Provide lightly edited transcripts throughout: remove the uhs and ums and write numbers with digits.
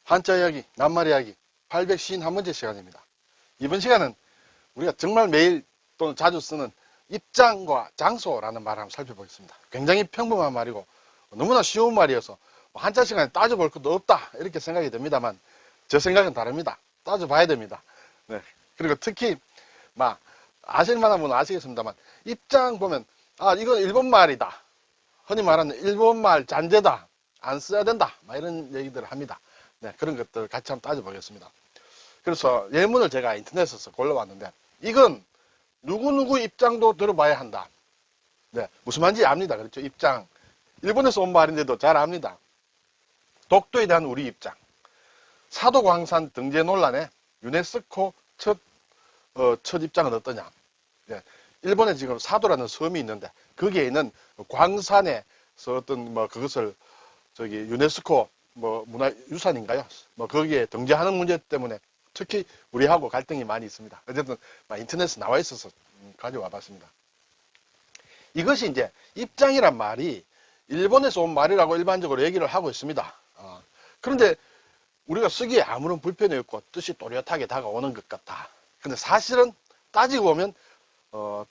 한자 이야기, 낱말 이야기 851번째 시간입니다. 이번 시간은 우리가 정말 매일 또는 자주 쓰는 입장과 장소라는 말을 한번 살펴보겠습니다. 굉장히 평범한 말이고 너무나 쉬운 말이어서 한자 시간에 따져볼 것도 없다 이렇게 생각이 듭니다만 저 생각은 다릅니다. 따져봐야 됩니다. 네. 그리고 특히 아실만한 분은 아시겠습니다만 입장 보면 이건 일본 말이다. 흔히 말하는 일본 말 잔재다. 안 써야 된다. 이런 얘기들을 합니다. 네, 그런 것들 같이 한번 따져보겠습니다. 그래서 예문을 제가 인터넷에서 골라왔는데 이건 누구누구 입장도 들어봐야 한다. 네, 무슨 말인지 압니다. 그렇죠? 입장. 일본에서 온 말인데도 잘 압니다. 독도에 대한 우리 입장. 사도광산 등재 논란에 유네스코 첫 입장은 어떠냐. 네, 일본에 지금 사도라는 섬이 있는데 거기에 있는 광산에서 어떤 그것을 유네스코 문화유산인가요? 거기에 등재하는 문제 때문에 특히 우리하고 갈등이 많이 있습니다. 어쨌든 인터넷에 나와 있어서 가져와 봤습니다. 이것이 이제 입장이란 말이 일본에서 온 말이라고 일반적으로 얘기를 하고 있습니다. 그런데 우리가 쓰기에 아무런 불편이 없고 뜻이 또렷하게 다가오는 것 같다. 근데 사실은 따지고 보면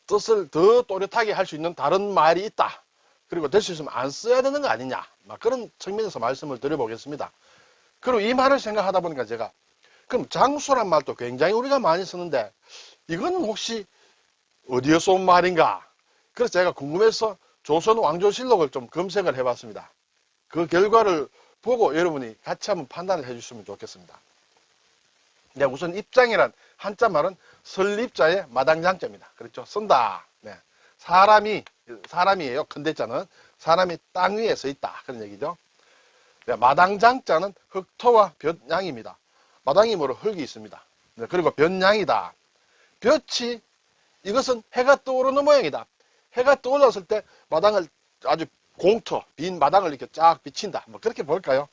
뜻을 더 또렷하게 할 수 있는 다른 말이 있다. 그리고 될 수 있으면 안 써야 되는 거 아니냐. 그런 측면에서 말씀을 드려보겠습니다. 그리고 이 말을 생각하다 보니까 제가 그럼 장소란 말도 굉장히 우리가 많이 쓰는데 이건 혹시 어디에서 온 말인가? 그래서 제가 궁금해서 조선 왕조실록을 좀 검색을 해봤습니다. 그 결과를 보고 여러분이 같이 한번 판단을 해주시면 좋겠습니다. 네, 우선 입장이란 한자 말은 설립자의 마당장자입니다. 그렇죠? 쓴다. 네. 사람이에요. 근대자는 사람이 땅 위에 서 있다. 그런 얘기죠. 네, 마당장자는 흙토와 볕양입니다. 마당이 흙이 있습니다. 네, 그리고 볕양이다. 볕이 이것은 해가 떠오르는 모양이다. 해가 떠올랐을 때 마당을 아주 공터, 빈 마당을 이렇게 쫙 비친다. 그렇게 볼까요?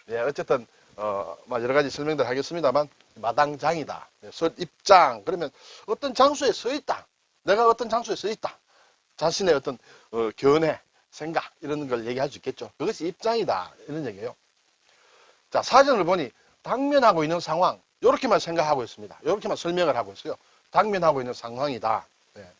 네, 어쨌든 여러 가지 설명들 하겠습니다만 마당장이다. 네, 입장 그러면 어떤 장소에 서 있다. 내가 어떤 장소에 서 있다. 자신의 어떤 견해, 생각 이런 걸 얘기할 수 있겠죠. 그것이 입장이다. 이런 얘기예요. 자, 사전을 보니 당면하고 있는 상황 이렇게만 생각하고 있습니다. 이렇게만 설명을 하고 있어요. 당면하고 있는 상황이다. 네.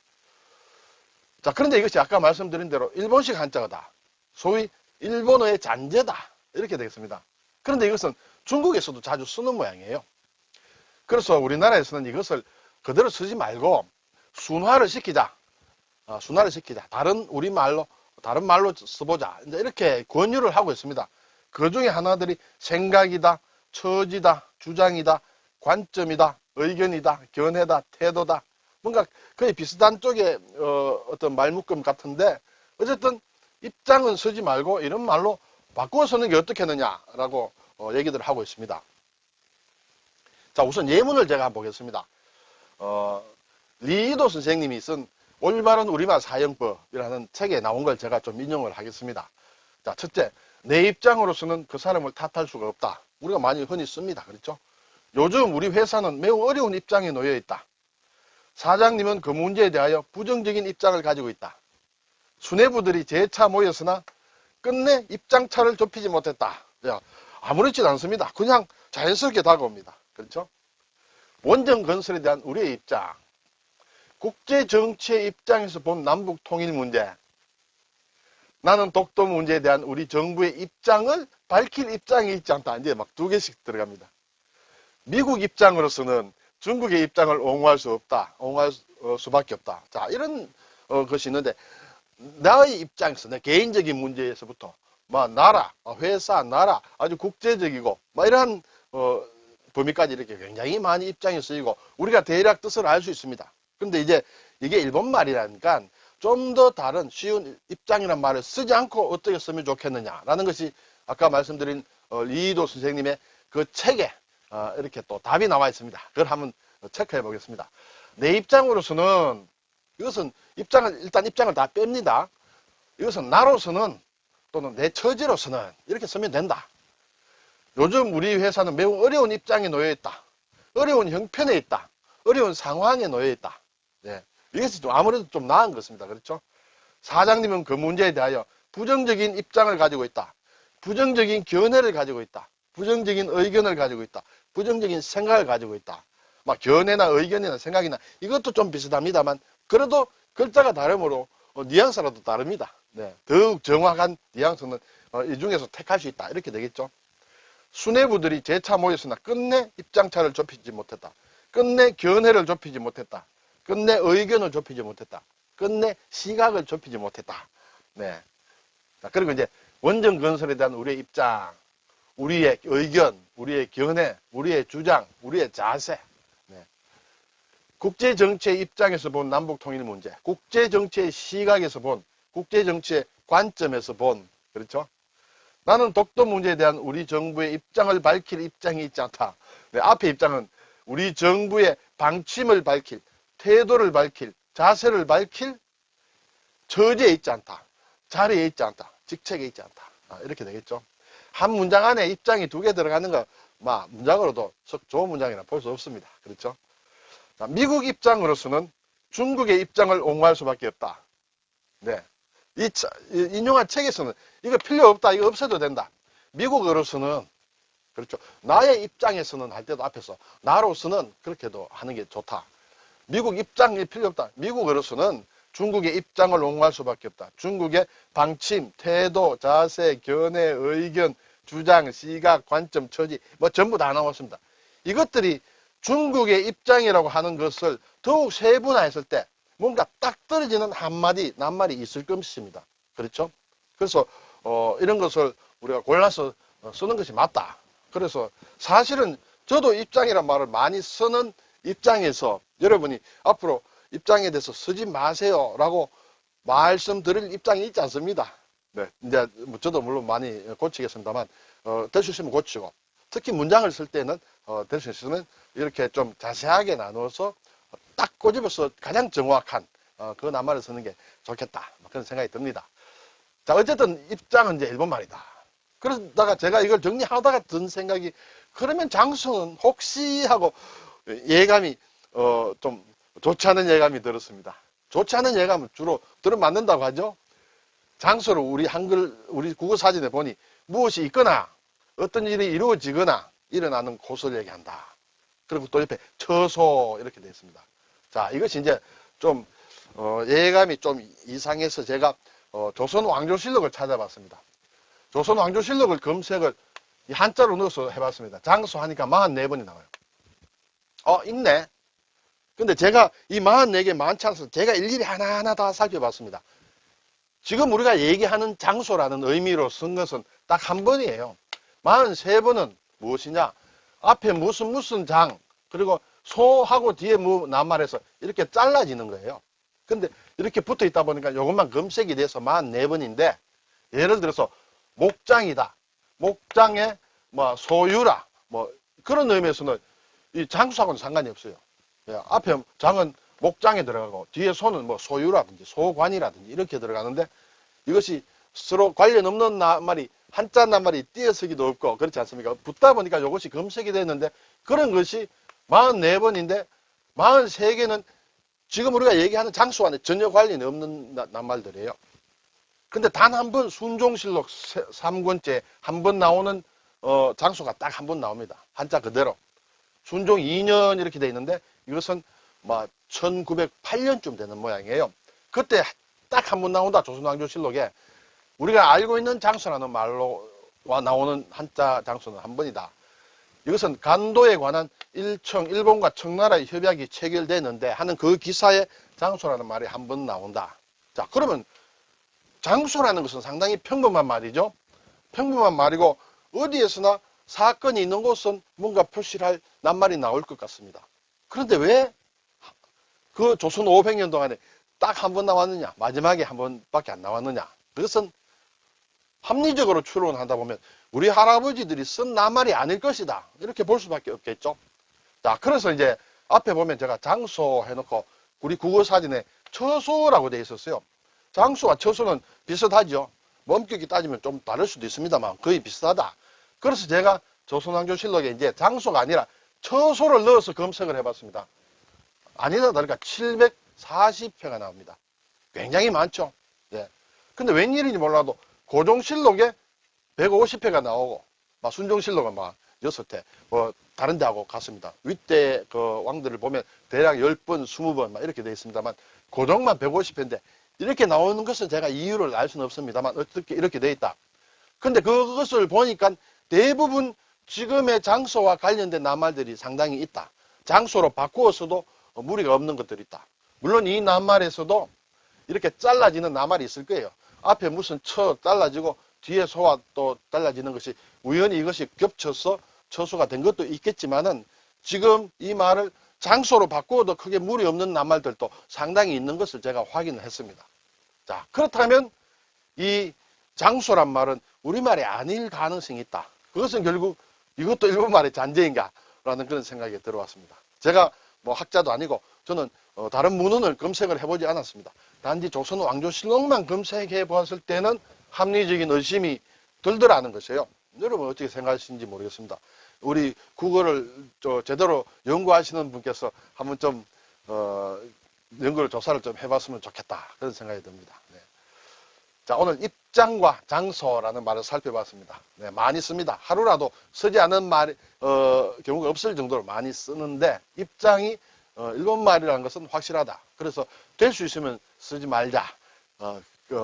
자, 그런데 이것이 아까 말씀드린 대로 일본식 한자어다. 소위 일본어의 잔재다. 이렇게 되겠습니다. 그런데 이것은 중국에서도 자주 쓰는 모양이에요. 그래서 우리나라에서는 이것을 그대로 쓰지 말고 순화를 시키자. 순화를 시키자. 다른 말로 써보자. 이제 이렇게 권유를 하고 있습니다. 그 중에 하나들이 생각이다, 처지다, 주장이다, 관점이다, 의견이다, 견해다, 태도다. 뭔가 거의 비슷한 쪽의 어떤 말묶음 같은데 어쨌든 입장은 쓰지 말고 이런 말로 바꾸어 쓰는 게 어떻겠느냐라고 얘기들 하고 있습니다. 자, 우선 예문을 제가 한번 보겠습니다. 리이도 선생님이 쓴 올바른 우리말 사용법이라는 책에 나온 걸 제가 좀 인용을 하겠습니다. 자, 첫째, 내 입장으로서는 그 사람을 탓할 수가 없다. 우리가 많이 흔히 씁니다. 그렇죠? 요즘 우리 회사는 매우 어려운 입장에 놓여 있다. 사장님은 그 문제에 대하여 부정적인 입장을 가지고 있다. 수뇌부들이 재차 모였으나 끝내 입장차를 좁히지 못했다. 아무렇지도 않습니다. 그냥 자연스럽게 다가옵니다. 그렇죠? 원정 건설에 대한 우리의 입장. 국제 정치의 입장에서 본 남북 통일 문제. 나는 독도 문제에 대한 우리 정부의 입장을 밝힐 입장이 있지 않다. 이제 두 개씩 들어갑니다. 미국 입장으로서는 중국의 입장을 옹호할 수 없다. 옹호할 수밖에 없다. 자, 이런 것이 있는데 나의 입장에서 내 개인적인 문제에서부터 나라, 회사, 나라 아주 국제적이고 이러한 범위까지 이렇게 굉장히 많이 입장이 쓰이고 우리가 대략 뜻을 알 수 있습니다. 근데 이제 이게 일본 말이라니까 좀 더 다른 쉬운 입장이란 말을 쓰지 않고 어떻게 쓰면 좋겠느냐라는 것이 아까 말씀드린 리이도 선생님의 그 책에 이렇게 또 답이 나와 있습니다. 그걸 한번 체크해 보겠습니다. 내 입장으로서는 이것은 일단 입장을 다 뺍니다. 이것은 나로서는 또는 내 처지로서는 이렇게 쓰면 된다. 요즘 우리 회사는 매우 어려운 입장에 놓여 있다. 어려운 형편에 있다. 어려운 상황에 놓여 있다. 네. 이것이 아무래도 좀 나은 것입니다. 그렇죠? 사장님은 그 문제에 대하여 부정적인 입장을 가지고 있다. 부정적인 견해를 가지고 있다. 부정적인 의견을 가지고 있다. 부정적인 생각을 가지고 있다. 막 견해나 의견이나 생각이나 이것도 좀 비슷합니다만 그래도 글자가 다르므로 뉘앙스라도 다릅니다. 네, 더욱 정확한 뉘앙스는 이 중에서 택할 수 있다. 이렇게 되겠죠. 수뇌부들이 재차 모였으나 끝내 입장차를 좁히지 못했다. 끝내 견해를 좁히지 못했다. 끝내 의견을 좁히지 못했다. 끝내 시각을 좁히지 못했다. 네. 자, 그리고 이제 원정 건설에 대한 우리의 입장, 우리의 의견, 우리의 견해, 우리의 주장, 우리의 자세. 네. 국제정치의 입장에서 본 남북통일 문제, 국제정치의 시각에서 본, 국제정치의 관점에서 본, 그렇죠? 나는 독도 문제에 대한 우리 정부의 입장을 밝힐 입장이 있지 않다. 네, 앞에 입장은 우리 정부의 방침을 밝힐, 태도를 밝힐, 자세를 밝힐 처지에 있지 않다. 자리에 있지 않다. 직책에 있지 않다. 이렇게 되겠죠. 한 문장 안에 입장이 2개 들어가는 거, 문장으로도 좋은 문장이라 볼 수 없습니다. 그렇죠? 자, 미국 입장으로서는 중국의 입장을 옹호할 수밖에 없다. 네. 인용한 책에서는 이거 필요 없다. 이거 없애도 된다. 미국으로서는 그렇죠. 나의 입장에서는 할 때도 앞에서 나로서는 그렇게도 하는 게 좋다. 미국 입장이 필요 없다. 미국으로서는 중국의 입장을 옹호할 수밖에 없다. 중국의 방침, 태도, 자세, 견해, 의견, 주장, 시각, 관점, 처지 전부 다 나왔습니다. 이것들이 중국의 입장이라고 하는 것을 더욱 세분화했을 때 뭔가 딱 떨어지는 한마디, 낱말이 있을 것입니다. 그렇죠? 그래서 이런 것을 우리가 골라서 쓰는 것이 맞다. 그래서 사실은 저도 입장이란 말을 많이 쓰는 입장에서 여러분이 앞으로 입장에 대해서 쓰지 마세요 라고 말씀드릴 입장이 있지 않습니다. 네, 이제 저도 물론 많이 고치겠습니다만 될 수 있으면 고치고 특히 문장을 쓸 때는 될 수 있으면 이렇게 좀 자세하게 나누어서 딱 꼬집어서 가장 정확한 그 낱말을 쓰는 게 좋겠다. 그런 생각이 듭니다. 자, 어쨌든 입장은 이제 일본말이다. 그러다가 제가 이걸 정리하다가 든 생각이 그러면 장소는 혹시 하고 예감이 좀 좋지 않은 예감이 들었습니다. 좋지 않은 예감은 주로 들어맞는다고 하죠. 장소를 우리 국어 사전에 보니 무엇이 있거나 어떤 일이 이루어지거나 일어나는 곳을 얘기한다. 그리고 또 옆에 처소 이렇게 되어 있습니다. 자, 이것이 이제 좀 예감이 좀 이상해서 제가 조선 왕조실록을 찾아봤습니다. 조선 왕조실록을 검색을 한자로 넣어서 해봤습니다. 장소 하니까 44번이 나와요. 있네. 근데 제가 이 44개 많지 않아서 제가 일일이 하나하나 다 살펴봤습니다. 지금 우리가 얘기하는 장소라는 의미로 쓴 것은 딱 한 번이에요. 43번은 무엇이냐? 앞에 무슨 장, 그리고 소하고 뒤에 낱말해서 이렇게 잘라지는 거예요. 근데 이렇게 붙어 있다 보니까 이것만 검색이 돼서 44번인데 예를 들어서 목장이다. 목장의 소유라. 그런 의미에서는 이 장소하고는 상관이 없어요. 앞에 장은 목장에 들어가고 뒤에 소는 소유라든지 소관이라든지 이렇게 들어가는데 이것이 서로 관련 없는 낱말이 한자 낱말이 띄어쓰기도 없고 그렇지 않습니까? 붙다 보니까 이것이 검색이 됐는데 그런 것이 44번인데 43개는 지금 우리가 얘기하는 장소와는 전혀 관련이 없는 낱말들이에요. 근데 단 한 번 순종실록 3권째 한 번 나오는 장소가 딱 한 번 나옵니다. 한자 그대로. 순종 2년 이렇게 돼 있는데 이것은 1908년쯤 되는 모양이에요. 그때 딱 한 번 나온다. 조선왕조실록에 우리가 알고 있는 장소라는 말로와 나오는 한자 장소는 한 번이다. 이것은 간도에 관한 일본과 청나라의 협약이 체결되는데 하는 그 기사에 장소라는 말이 한 번 나온다. 자, 그러면 장소라는 것은 상당히 평범한 말이죠. 평범한 말이고 어디에서나 사건이 있는 곳은 뭔가 표시할 낱말이 나올 것 같습니다. 그런데 왜 그 조선 500년 동안에 딱 한 번 나왔느냐? 마지막에 한 번밖에 안 나왔느냐? 그것은 합리적으로 추론하다 보면 우리 할아버지들이 쓴 낱말이 아닐 것이다. 이렇게 볼 수밖에 없겠죠. 자, 그래서 이제 앞에 보면 제가 장소 해놓고 우리 국어사전에 처소라고 되어 있었어요. 장소와 처소는 비슷하죠. 엄격히 따지면 좀 다를 수도 있습니다만 거의 비슷하다. 그래서 제가 조선왕조실록에 이제 장소가 아니라 처소를 넣어서 검색을 해봤습니다. 아니다 다를까 740회가 나옵니다. 굉장히 많죠. 예. 근데 웬일인지 몰라도 고종실록에 150회가 나오고 막 순종실로가 막 6회, 다른 데하고 갔습니다. 윗대 그 왕들을 보면 대략 10번, 20번 막 이렇게 되어 있습니다만, 고정만 150회인데, 이렇게 나오는 것은 제가 이유를 알 수는 없습니다만, 어떻게 이렇게 되어 있다. 근데 그것을 보니까 대부분 지금의 장소와 관련된 낱말들이 상당히 있다. 장소로 바꾸어서도 무리가 없는 것들이 있다. 물론 이 낱말에서도 이렇게 잘라지는 낱말이 있을 거예요. 앞에 무슨 처 잘라지고 뒤에 소와 또 잘라지는 것이 우연히 이것이 겹쳐서 처수가 된 것도 있겠지만은 지금 이 말을 장소로 바꾸어도 크게 무리 없는 낱말들도 상당히 있는 것을 제가 확인을 했습니다. 자, 그렇다면 이 장소란 말은 우리말이 아닐 가능성이 있다. 그것은 결국 이것도 일본말의 잔재인가? 라는 그런 생각이 들어왔습니다. 제가 뭐 학자도 아니고 저는 다른 문헌을 검색을 해보지 않았습니다. 단지 조선 왕조실록만 검색해 보았을 때는 합리적인 의심이 들더라는 것이에요. 여러분 어떻게 생각하시는지 모르겠습니다. 우리 국어를 제대로 연구하시는 분께서 한번 좀 연구를 조사를 좀 해봤으면 좋겠다. 그런 생각이 듭니다. 네. 자, 오늘 입장과 장소라는 말을 살펴봤습니다. 네, 많이 씁니다. 하루라도 쓰지 않은 말, 경우가 없을 정도로 많이 쓰는데, 입장이, 일본말이라는 것은 확실하다. 그래서 될 수 있으면 쓰지 말자.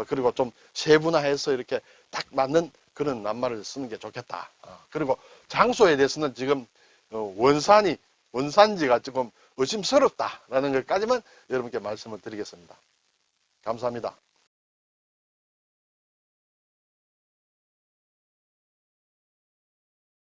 그리고 좀 세분화해서 이렇게 딱 맞는 그런 낱말을 쓰는 게 좋겠다. 그리고 장소에 대해서는 지금, 원산지가 조금 의심스럽다라는 것까지만 여러분께 말씀을 드리겠습니다. 감사합니다.